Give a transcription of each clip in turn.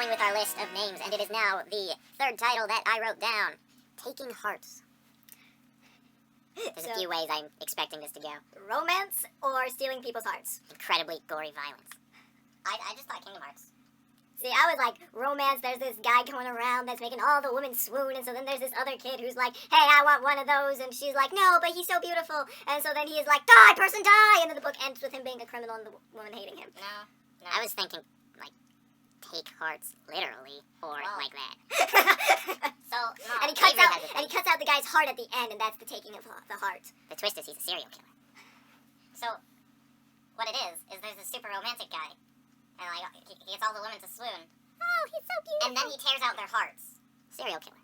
going with our list of names, and it is now the third title that I wrote down. Taking Hearts. There's a few ways I'm expecting this to go. Romance or stealing people's hearts? Incredibly gory violence. I just thought Kingdom Hearts. See, I was like, romance, there's this guy going around that's making all the women swoon, and so then there's this other kid who's like, hey, I want one of those, and she's like, no, but he's so beautiful, and so then he is like, die, person, die, and then the book ends with him being a criminal and the woman hating him. No. I was thinking, like, take hearts literally, or like that. So, no, and he cuts out the guy's heart at the end, and that's the taking of the heart. The twist is he's a serial killer. So, what it is there's this super romantic guy, and like he gets all the women to swoon. Oh, he's so beautiful. And then he tears out their hearts. Serial killer.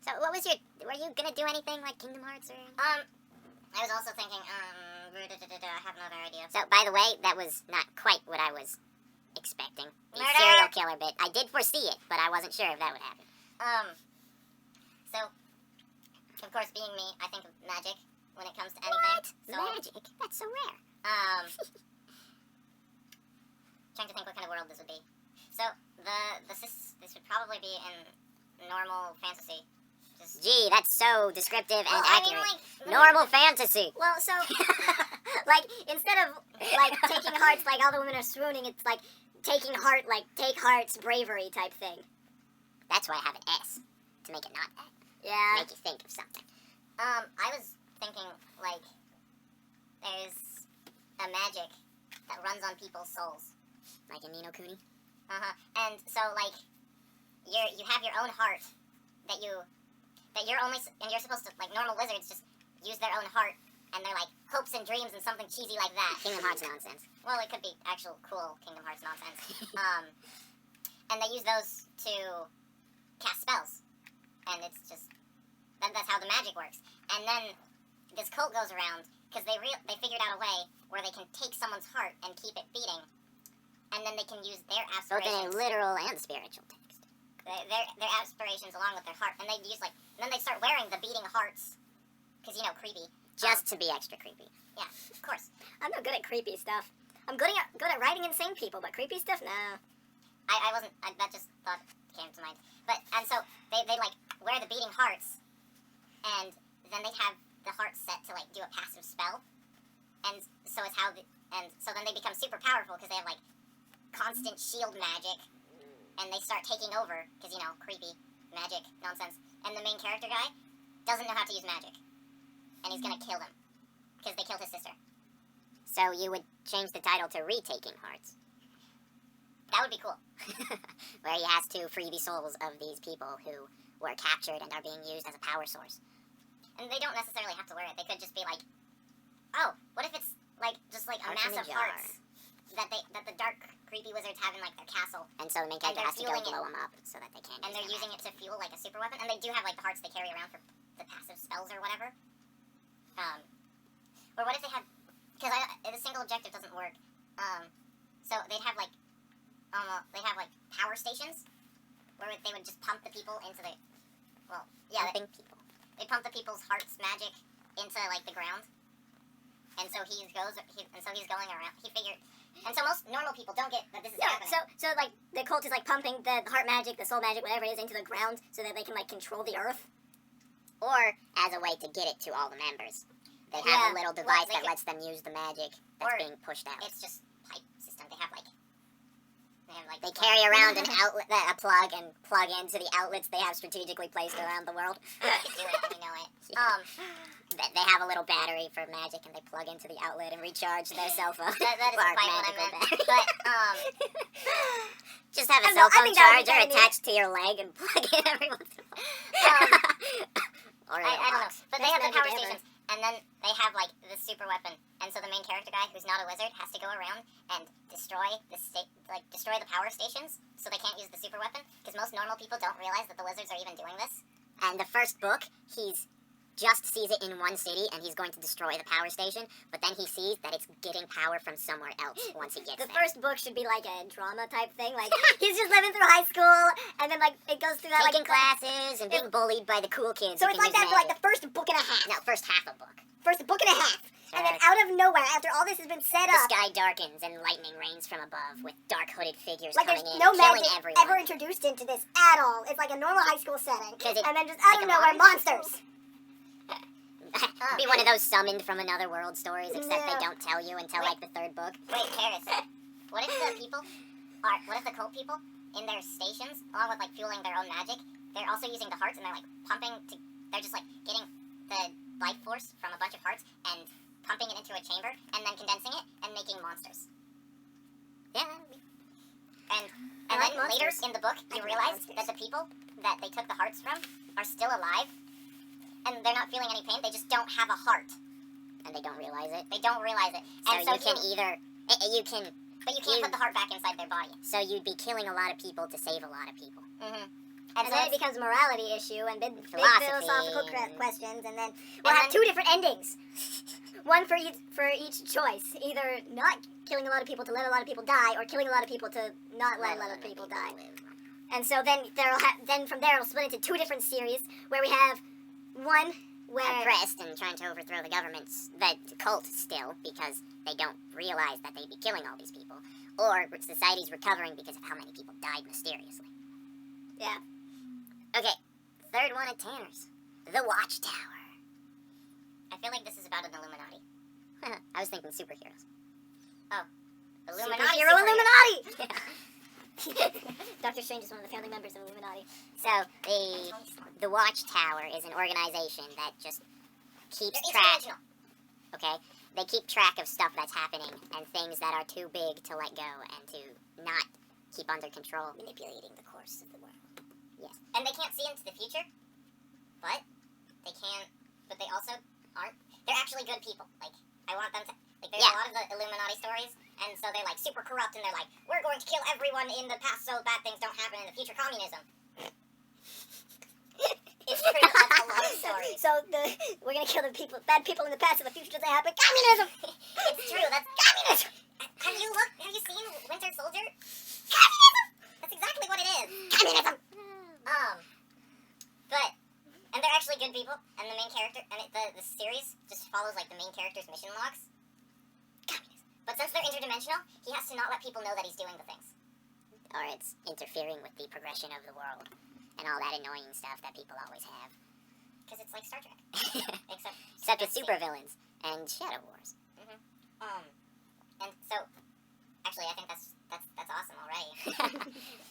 So, what was were you gonna do anything like Kingdom Hearts or? I was also thinking, I have another idea. So, by the way, that was not quite what I was expecting. The serial killer bit. I did foresee it, but I wasn't sure if that would happen. So, of course, being me, I think of magic when it comes to anything. What? So, magic? That's so rare. Trying to think what kind of world this would be. So, this would probably be in normal fantasy. Gee, that's so descriptive and accurate. I mean, normal fantasy. Well, so, like, instead of, like, taking hearts like all the women are swooning, it's like taking heart, like, take hearts, bravery type thing. That's why I have an S, to make it not that. Yeah. Make you think of something. I was thinking, like, there's a magic that runs on people's souls. Like in Ni no Kuni? And so, like, you have your own heart that you're supposed to, like, normal wizards just use their own heart, and they're like hopes and dreams and something cheesy like that. Kingdom Hearts nonsense. Well, it could be actual cool Kingdom Hearts nonsense. And they use those to cast spells, and it's just that's how the magic works. And then this cult goes around because they figured out a way where they can take someone's heart and keep it beating, and then they can use their aspirations. Both in a literal and spiritual text. Their aspirations along with their heart, and they use and then they start wearing the beating hearts, because creepy. Just to be extra creepy. Yeah, of course. I'm not good at creepy stuff. I'm good at writing insane people, but creepy stuff, no. I wasn't. That just thought came to mind. And so they like wear the beating hearts, and then they have the hearts set to like do a passive spell, and so it's how so then they become super powerful because they have like constant shield magic, and they start taking over because creepy magic nonsense. And the main character guy doesn't know how to use magic, and he's gonna kill them because they killed his sister. So you would change the title to Retaking Hearts. That would be cool. Where he has to free the souls of these people who were captured and are being used as a power source. And they don't necessarily have to wear it. They could just be like, oh, what if it's just a massive hearts that the dark creepy wizards have in like their castle. And so the main character has to go blow them up so that they can't. And they're using it to fuel like a super weapon. And they do have like the hearts they carry around for the passive spells or whatever. Or what if they had, because the single objective doesn't work. So they'd have like power stations where they would just pump the people into the, people. They pump the people's hearts magic into like the ground. And so he's going around. He figured, and so most normal people don't get that this is happening. So like the cult is like pumping the heart magic, the soul magic, whatever it is, into the ground so that they can like control the earth. Or as a way to get it to all the members. They have a little device that lets them use the magic that's being pushed out. It's just pipe system. They carry around an outlet, a plug, and plug into the outlets they have strategically placed around the world. You can do it, you know it. They have a little battery for magic, and they plug into the outlet and recharge their cell phone. That isn't quite what I meant. But, just have a cell phone charger attached to your leg and plug in every once in a while. Or I don't know. But they have the power stations. And then they have, like, this super weapon. And so the main character guy, who's not a wizard, has to go around and destroy the power stations so they can't use the super weapon. Because most normal people don't realize that the wizards are even doing this. And the first book, he's just sees it in one city, and he's going to destroy the power station. But then he sees that it's getting power from somewhere else once he gets there. The first book should be like a drama type thing. Like, he's just living through high school, and then, like, it goes through that, taking classes and being bullied by the cool kids. So it's like that for, like, the first book and a half. No, first half a book. First book and a half. And then out of nowhere, after all this has been set the up, sky darkens and lightning rains from above with dark hooded figures like coming there's in no and killing magic everyone. ever introduced into this at all. It's like a normal high school setting. And then just out like of a nowhere, modern monsters. Be one of those summoned from another world stories, except they don't tell you until like the third book. Wait, Paris. What if the cult people in their stations, along with like fueling their own magic, they're also using the hearts and they're like they're just like getting the life force from a bunch of hearts and pumping it into a chamber and then condensing it and making monsters. Yeah. And then later in the book, you realize that the people that they took the hearts from are still alive. And they're not feeling any pain, they just don't have a heart. And they don't realize it? They don't realize it. And so you can but you can't put the heart back inside their body. So you'd be killing a lot of people to save a lot of people. Mm-hmm. And then it becomes a morality issue and big philosophical questions, and then we'll have two different endings. One for each choice. Either not killing a lot of people to let a lot of people die, or killing a lot of people to not let a lot of people die. And so then from there it'll split into two different series, where we have one where oppressed and trying to overthrow the government's cult still because they don't realize that they'd be killing all these people, or society's recovering because of how many people died mysteriously. Yeah. Okay, third one of Tanner's, the Watchtower. I feel like this is about an Illuminati. I was thinking superheroes. Oh, Illuminati. Superhero Illuminati. Doctor Strange is one of the founding members of Illuminati. So the Watchtower is an organization that just keeps track. Okay, they keep track of stuff that's happening and things that are too big to let go and to not keep under control. Manipulating the course of the world. Yes, and they can't see into the future, but they can. But they also aren't. They're actually good people. Like I want them to. Like there's a lot of the Illuminati stories, and so they're like super corrupt, and they're like, we're going to kill everyone in the past so bad things don't happen in the future. Communism. It's true. That's a lot of stories. So we're gonna kill the bad people in the past, so the future doesn't happen. Communism. It's true. That's communism. Have you seen Winter Soldier? Communism. That's exactly what it is. Communism. And they're actually good people, and the main character, and the series just follows like the main character's mission logs. Communism. But since they're interdimensional, he has to not let people know that he's doing the things. Or it's interfering with the progression of the world, and all that annoying stuff that people always have. Because it's like Star Trek. Except with supervillains and Shadow Wars. Mm-hmm. And so, actually, I think that's awesome already.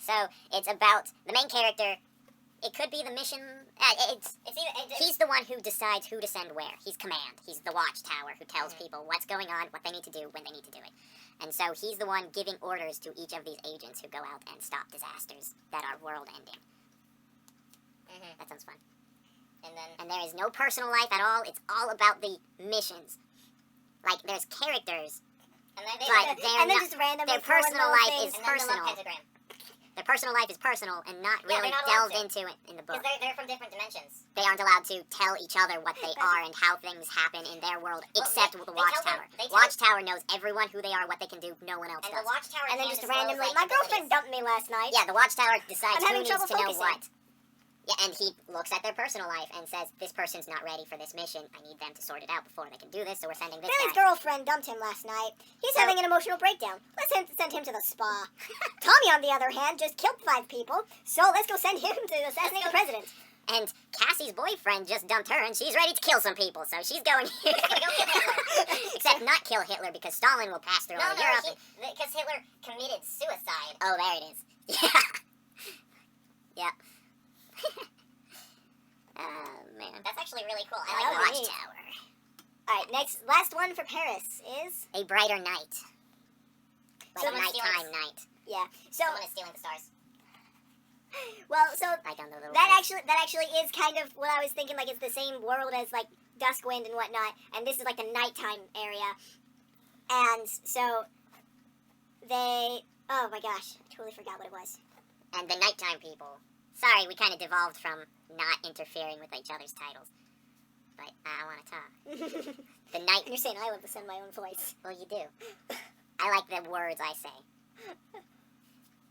So it's about the main character. It could be the mission. He's the one who decides who to send where. He's command. He's the Watchtower who tells people what's going on, what they need to do, when they need to do it. And so he's the one giving orders to each of these agents who go out and stop disasters that are world-ending. Mm-hmm. That sounds fun. And there is no personal life at all. It's all about the missions. Like, there's characters, they're just randomly their personal life is things, personal. Their personal life is personal and not really delved into it in the book. Because they're from different dimensions. They aren't allowed to tell each other what they are and how things happen in their world, except with the Watchtower. Watchtower knows everyone who they are, what they can do. No one else And does. the Watchtower and then just randomly, my girlfriend dumped me last night. Yeah, the Watchtower decides who needs to know focusing. what. Yeah, and he looks at their personal life and says, this person's not ready for this mission. I need them to sort it out before they can do this, so we're sending this Billy's guy. girlfriend dumped him last night. He's having an emotional breakdown. Let's send him to the spa. Tommy, on the other hand, just killed 5 people, so let's go send him to assassinate the president. And Cassie's boyfriend just dumped her, and she's ready to kill some people, so she's going here. Go kill Hitler. Except not kill Hitler, because Stalin will pass through all of Europe. Because Hitler committed suicide. Oh, there it is. Yeah. Yep. Oh, man. That's actually really cool. I like Oh, neat. Watchtower. Alright, last one for Paris is... A brighter night. Like a Someone's nighttime night. Yeah, so... Someone is stealing the stars. Well, so... Like on the little That actually is kind of what I was thinking, like it's the same world as like Duskwind and whatnot, and this is like the nighttime area. And so they oh my gosh, I totally forgot what it was. And the nighttime people. Sorry, we kind of devolved from not interfering with each other's titles. But I want to talk. The night... And you're saying I love to send my own voice. Well, you do. I like the words I say.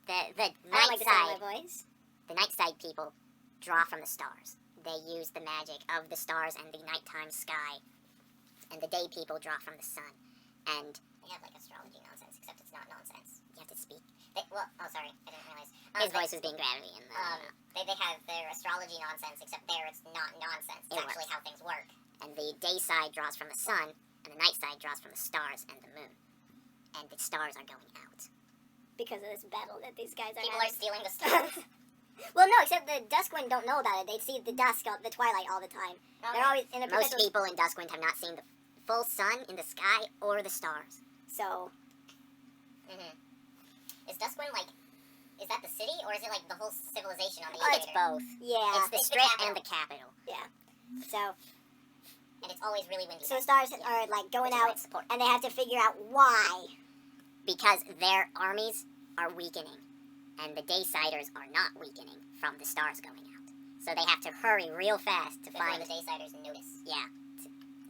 The I don't night like to side... send my voice. The night side people draw from the stars. They use the magic of the stars and the nighttime sky and the day people draw from the sun. And They have like astrology nonsense, except it's not nonsense. you have to speak. Oh sorry, I didn't realize. His voice is being gravity in the... They have their astrology nonsense, except there it's not nonsense. It's It actually works. how things work. And the day side draws from the sun, and the night side draws from the stars and the moon. And the stars are going out. Because of this battle that these guys are People are having. stealing the stars. Well, no, except the Duskwind don't know about it. They see the dusk, the twilight all the time. They're always in a Most perpetual... people in Duskwind have not seen the full sun in the sky or the stars. So, Is Duskwind like? Is that the city, or is it like the whole civilization on the It's equator? both. yeah. It's the It's the strip capital. and the capital. So, And it's always really windy. so the stars are, like, going Which is out, right support. and they have to figure out why. Because their armies are weakening, and the Daysiders are not weakening from the stars going out. So they have to hurry real fast to Before find... the Daysiders notice. Yeah.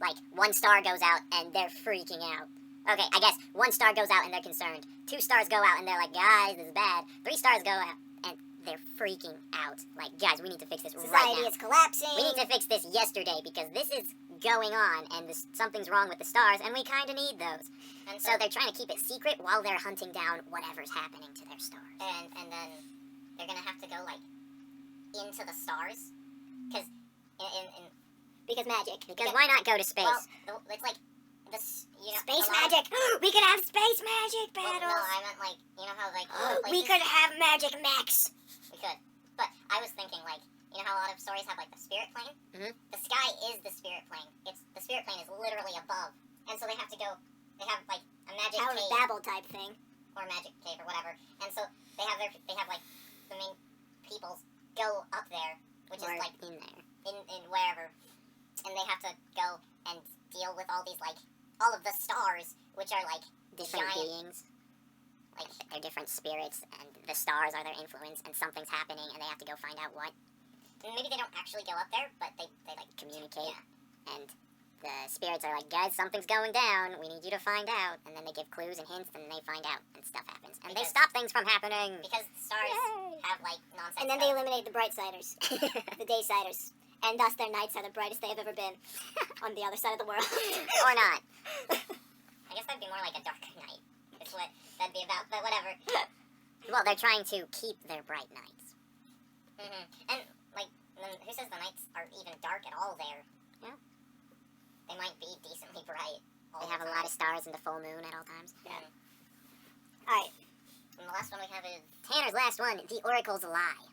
Like, one star goes out, and they're freaking out. Okay, I guess one star goes out, and they're concerned. 2 stars go out, and they're like, guys, this is bad. 3 stars go out, and they're freaking out. Like, guys, we need to fix this right Society now. is collapsing. We need to fix this yesterday, because this is going on, and something's wrong with the stars, and we kind of need those. And So they're trying to keep it secret while they're hunting down whatever's happening to their stars. and then they're gonna have to go like into the stars, because in Because magic. Because why not go to space? well, it's like this, you know, Space a lot of- magic! We could have space magic Well, battles! no, I meant like, you know how like a lot of We places- could have magic mechs! We could. But I was thinking, like, you know how a lot of stories have, like, the spirit plane? Mhm. The sky is the spirit plane. The spirit plane is literally above. And so they have to go, they have, like, a magic Tower of cave, Babel type thing. or a magic cave, or whatever. And so they have, like, the main peoples go up there, which Or is, like, in there. in wherever. And they have to go and deal with all these, like, all of the stars, which are, like, Different giant, beings. like, They're different spirits, and the stars are their influence, and something's happening, and they have to go find out what. maybe they don't actually go up there, but they like, Communicate. Yeah. And the spirits are like, guys, something's going down. We need you to find out. And then they give clues and hints, and they find out, and stuff happens. And they Because- stop things from happening. Because stars Yay. have, like, nonsense And then they stuff. eliminate the Brightsiders. The Daysiders. And thus their nights are the brightest they have ever been. On the other side of the world. Or not. I guess that'd be more like a darker night. Is what that'd be about, but whatever. Well, they're trying to keep their bright nights. And, like, then who says the nights are even dark at all there? Yeah. They might be decently bright. They have a lot of stars and the full moon at all times. Yeah. Alright. And the last one we have is, Tanner's last one, the Oracle's Lie.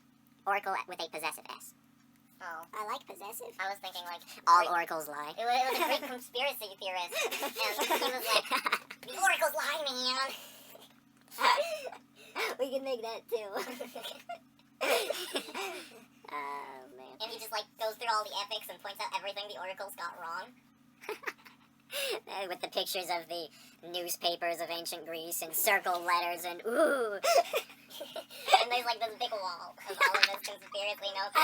Oracle with a possessive S. oh, I like possessive. I was thinking, like, All Greek- oracles lie. it was a Greek conspiracy theorist. And he was like, the oracles lie, man. We can make that too. Oh, man. And he just, like, goes through all the epics and points out everything the oracles got wrong. With the pictures of the newspapers of ancient Greece and circle letters and ooh. And there's, like, this big wall of all of this conspiracy notes.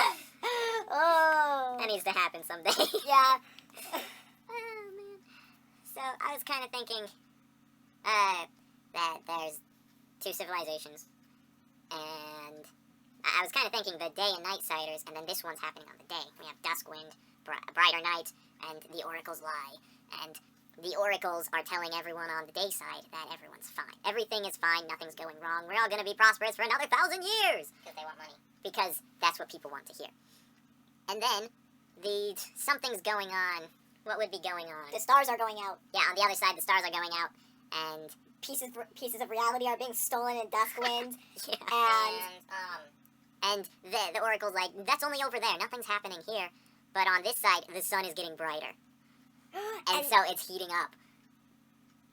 Oh. That needs to happen someday. Yeah. Oh, man. So, I was kind of thinking that there's 2 civilizations. And I was kind of thinking the day and night siders, and then this one's happening on the day. We have Duskwind, Brighter Night, and the Oracle's Lie. And the oracles are telling everyone on the day side that everyone's fine. Everything is fine, nothing's going wrong. We're all going to be prosperous for another 1,000 years. Because they want money. Because that's what people want to hear. And then, something's going on. What would be going on? The stars are going out. Yeah, on the other side, the stars are going out. And, Pieces of reality are being stolen in Duskwind. yeah. And the oracle's like, that's only over there. Nothing's happening here. But on this side, the sun is getting brighter. And so it's heating up.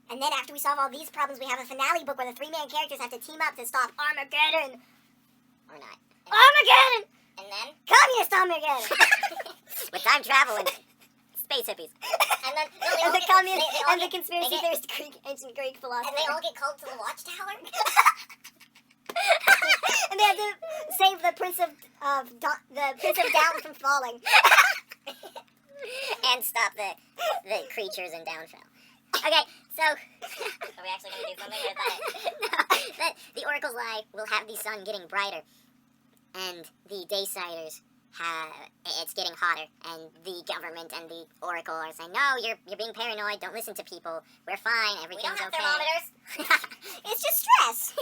And then after we solve all these problems, we have a finale book where the 3 main characters have to team up to stop Armageddon. Or not. Armageddon! And then, Communist Armageddon! With time travel and space hippies. and then, no, they all And the get, communist they all and the get, conspiracy they get- theorist ancient Greek philosopher. and they all get called to the watchtower. And they have to save the Prince of Down from falling. And stop the creatures in Downfell. Okay, so... Are we actually going to do something with that? No, the oracle's lie will have the sun getting brighter. And the Daysiders it's getting hotter, and the government and the oracle are saying, no, you're being paranoid, don't listen to people, we're fine, everything's We don't have okay. thermometers. It's just stress.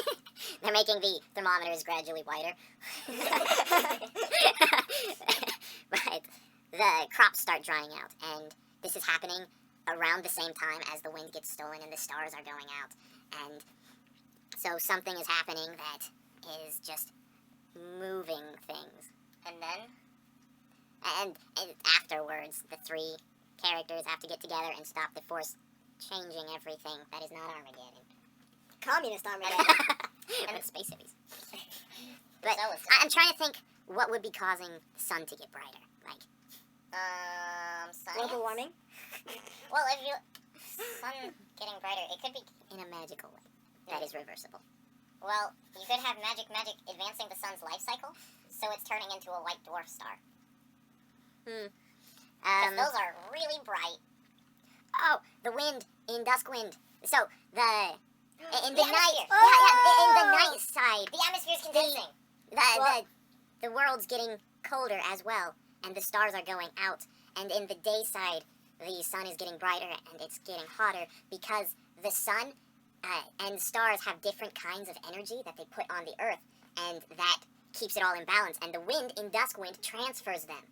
They're making the thermometers gradually whiter. But the crops start drying out, and this is happening around the same time as the wind gets stolen and the stars are going out. And so something is happening that is just moving things. And then? And afterwards, the three characters have to get together and stop the force changing everything. That is not Armageddon. Communist Armageddon. And space hippies. But So is I'm trying to think what would be causing the sun to get brighter. Like, science? Global warming. Well, if you... Sun getting brighter, it could be... in a magical way. That is reversible. Well, you could have magic advancing the sun's life cycle, so it's turning into a white dwarf star. Because those are really bright. Oh, the wind in Duskwind. So, in the The night... atmosphere. Yeah, in the night side... The atmosphere's condensing. The world's getting colder as well, and the stars are going out. And in the day side, the sun is getting brighter and it's getting hotter because the sun and stars have different kinds of energy that they put on the earth, and that keeps it all in balance. And the wind in Duskwind transfers them.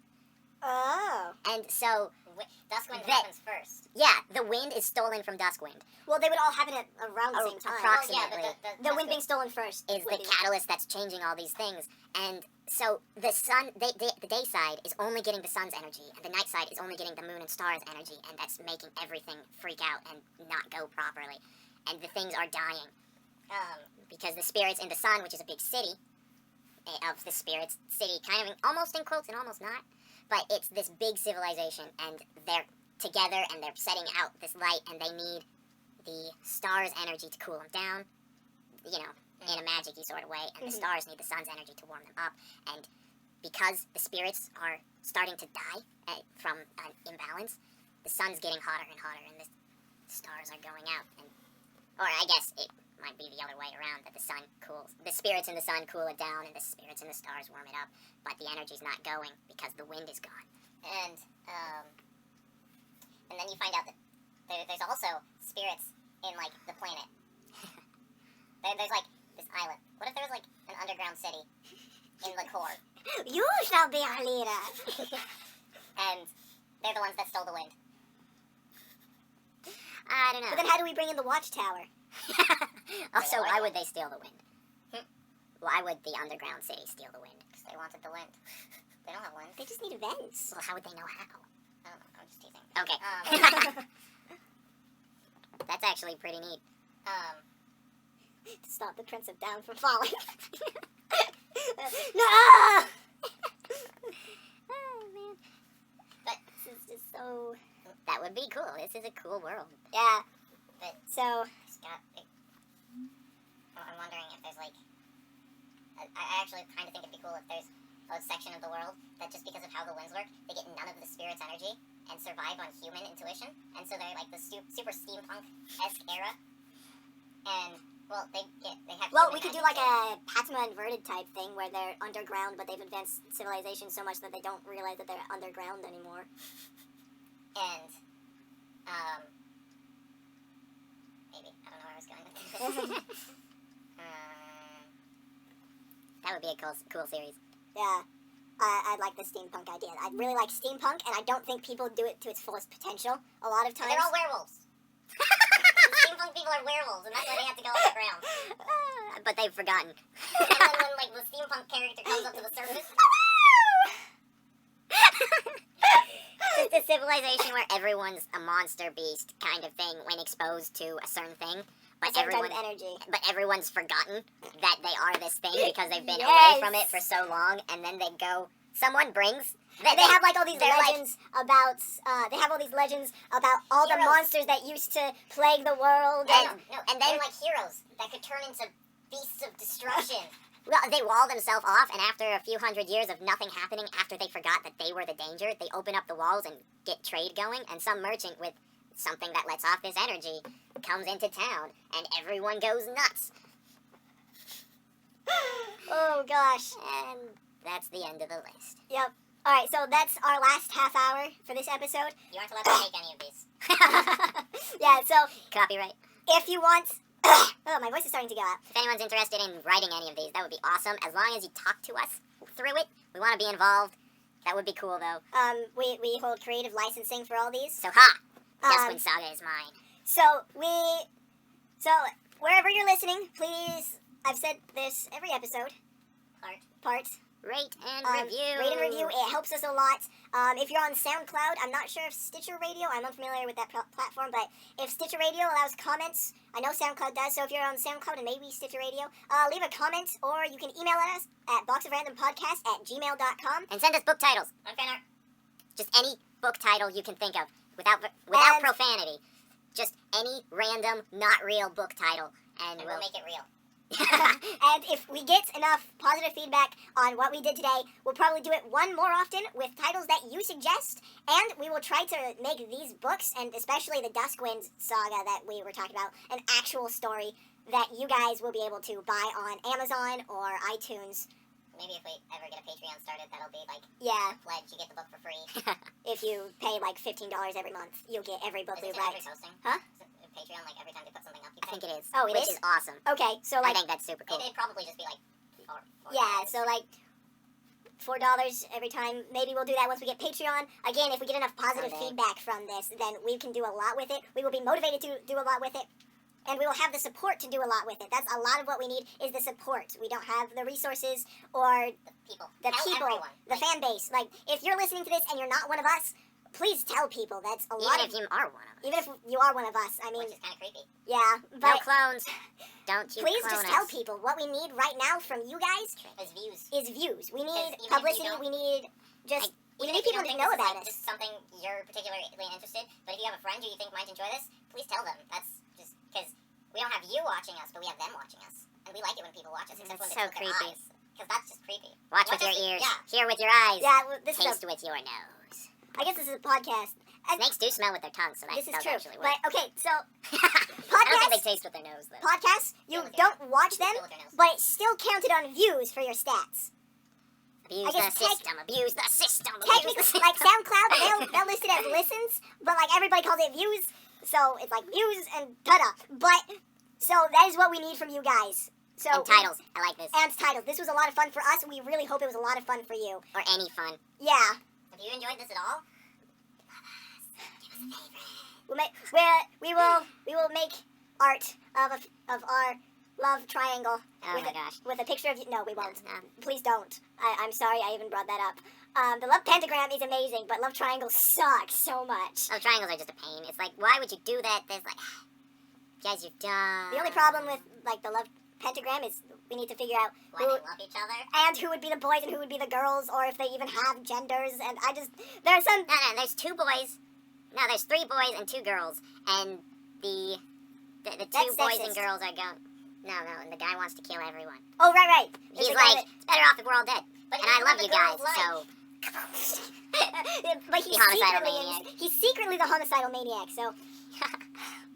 Oh. And so, Duskwind that- happens first. yeah, the wind is stolen from Duskwind. Well, they would all happen at around the same time. Approximately. Well, yeah, but The wind being stolen first Is would the be- catalyst that's changing all these things. And so the sun, the day side is only getting the sun's energy, and the night side is only getting the moon and stars' energy, and that's making everything freak out and not go properly. And the things are dying. Because the spirits in the sun, which is a big city, of the spirits city, kind of almost in quotes and almost not, but it's this big civilization, and they're together, and they're setting out this light, and they need the stars' energy to cool them down, you know, in a magic-y sort of way, and the stars need the sun's energy to warm them up, and because the spirits are starting to die from an imbalance, the sun's getting hotter and hotter, and the stars are going out, and, or I guess it might be the other way around, that the sun cools, the spirits in the sun cool it down, and the spirits in the stars warm it up, but the energy's not going because the wind is gone. And then you find out that there's also spirits in, like, the planet. There's, like, this island. What if there was, like, an underground city in the core? You shall be our leader. And they're the ones that stole the wind. I don't know. But then how do we bring in the watchtower? Also, They like why it. would they steal the wind? Why would the underground city steal the wind? Because they wanted the wind. They don't have wind. They just need events. Well, how would they know how? I don't know. I'm just teasing. Okay. That's actually pretty neat. To stop the Prince of Down from falling. No! Oh, man. But this is just so... That would be cool. This is a cool world. Yeah. But So... it's got... I'm wondering if there's, like... I actually kind of think it'd be cool if there's a section of the world that just because of how the winds work, they get none of the spirit's energy and survive on human intuition. And so they're like the super steampunk-esque era. And, well, they have... Well, human we could do magic like a Patma inverted type thing where they're underground, but they've advanced civilization so much that they don't realize that they're underground anymore. And, maybe. I don't know where I was going with this. That would be a cool series. Yeah. I like the steampunk idea. I really like steampunk, and I don't think people do it to its fullest potential a lot of And times. they're all werewolves. Steampunk people are werewolves, and that's why they have to go underground. But they've forgotten. And then when, like, the steampunk character comes up to the surface, It's a civilization where everyone's a monster beast kind of thing when exposed to a certain thing. But Same type everyone, of energy. but everyone's forgotten that they are this thing because they've been Yes. away from it for so long, and then they go. Someone brings. They have like all these they're legends about. They have all these legends about all the Heroes. monsters that used to plague the world. And- no, and they're then- like heroes that could turn into beasts of destruction. Well, they wall themselves off, and after a few hundred years of nothing happening, after they forgot that they were the danger, they open up the walls and get trade going, and some merchant with something that lets off this energy comes into town, and everyone goes nuts. Oh gosh. And that's the end of the list. Yep. All right, so that's our last half hour for this episode. You aren't allowed to make any of these. Yeah, so Copyright. if you want... oh, my voice is starting to go out. If anyone's interested in writing any of these, that would be awesome. As long as you talk to us through it, we want to be involved. That would be cool, though. We hold creative licensing for all these. So, ha! Just Um, when Saga is mine. So wherever you're listening, please, I've said this every episode, part, Rate and review. rate and review, it helps us a lot. If you're on SoundCloud, I'm not sure if Stitcher Radio, I'm unfamiliar with that platform, but if Stitcher Radio allows comments, I know SoundCloud does, so if you're on SoundCloud and maybe Stitcher Radio, leave a comment, or you can email us at boxofrandompodcast@gmail.com. And send us book titles. On fan art. Just any book title you can think of, without And- profanity. Just any random, not real book title, and And we'll we'll make it real. And if we get enough positive feedback on what we did today, we'll probably do it one more often with titles that you suggest, and we will try to make these books, and especially the Duskwind saga that we were talking about, an actual story that you guys will be able to buy on Amazon or iTunes. Maybe if we ever get a Patreon started, that'll be like Yeah, a pledge. You get the book for free. if you pay like $15 every month, you'll get every book Is we it every write. posting? Huh? Is it Patreon, like every time they put something up, you I think it is. Oh, it which is? is awesome. Okay, so I like, think that's super cool. It'd probably just be like four yeah, $4. so like $4 every time. Maybe we'll do that once we get Patreon. Again, if we get enough positive Someday. feedback from this, then we can do a lot with it. We will be motivated to do a lot with it. And we will have the support to do a lot with it. That's a lot of what we need is the support. We don't have the resources or People. the Tell people, everyone. the fan base. Like, if you're listening to this and you're not one of us, please tell people. That's a lot Even of... if you are one of us. Even if you are one of us. I mean, Which is kind of creepy. yeah. No But clones. Don't you please clone just us. tell people. What we need right now from you guys As views. is views. We need Even if you publicity. don't- We need just... We Even need if you people don't to think know this is, about like, us. just something you're particularly interested, but if you have a friend who you think might enjoy this, please tell them. That's just because we don't have you watching us, but we have them watching us, and we like it when people watch us, except That's when so it's with their creepy. eyes, because that's just creepy. Watch with Watch your us- ears. yeah. Hear with your eyes. Yeah, well, this is Taste with your nose. I guess this is a podcast. And Snakes do smell with their tongue, so that this is does true. actually work. But, okay, so I don't think they taste with their nose, though. podcasts, you Still with your- don't watch them, Still with your nose. but it's still counted on views for your stats. Abuse I guess the system. Abuse the system. Abuse the Technically, system. like SoundCloud, they'll list it as listens, but like everybody calls it views, so it's like views and ta-da. But, so that is what we need from you guys. So And titles. I like this. And titles. This was a lot of fun for us. We really hope it was a lot of fun for you. Or any fun. Yeah. If you enjoyed this at all, We will make art of our love triangle Oh with my gosh. with a picture of you. No, we won't. No. Please don't. I'm sorry I even brought that up. The love pentagram is amazing, but love triangle sucks so much. Oh, triangles are just a pain. It's like, why would you do that? There's like, guys, you're dumb. The only problem with like the love pentagram is we need to figure out why who they love each other. and who would be the boys and who would be the girls, or if they even have genders. And there's some. No, there's 2 boys. No, there's 3 boys and 2 girls. And the 2 That's boys sexist. and girls are going... No, and the guy wants to kill everyone. Oh, right. There's He's a guy like, it's better off if we're all dead. But And it's I what love the you guys, girls like. so... but he's The homicidal secretly maniac. he's secretly the homicidal maniac. So,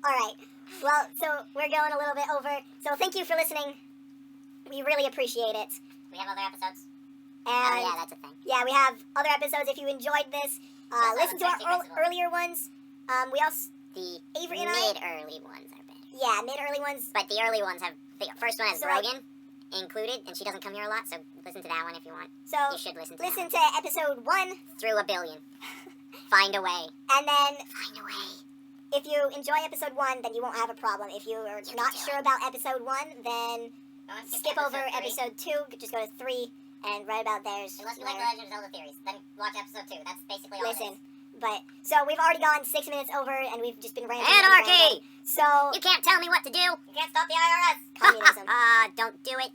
all right. Well, so we're going a little bit over. So thank you for listening. We really appreciate it. We have other episodes. And Oh, yeah, that's a thing. yeah, we have other episodes. If you enjoyed this, also listen to have our Thirsty Festival. earlier ones. We also The Avery and I- mid-early ones are better. yeah mid-early ones. But the early ones have... The first one has So, like- Brogan included, and she doesn't come here a lot, so listen to that one if you want. So You should listen to listen that to episode 1, one. Through a billion. Find a way. and then Find a way. if you enjoy episode 1, then you won't have a problem. If you are You not can do sure it. about episode 1, then Go and skip over three. episode 2. Just go to 3 and right about there's Unless you like where- The Legend of Zelda theories, then watch episode 2. That's basically all Listen, it is. but so we've already gone 6 minutes over, and we've just been ranting. and Anarchy! ranting. So You can't tell me what to do. You can't stop the IRS! communism. Don't do it.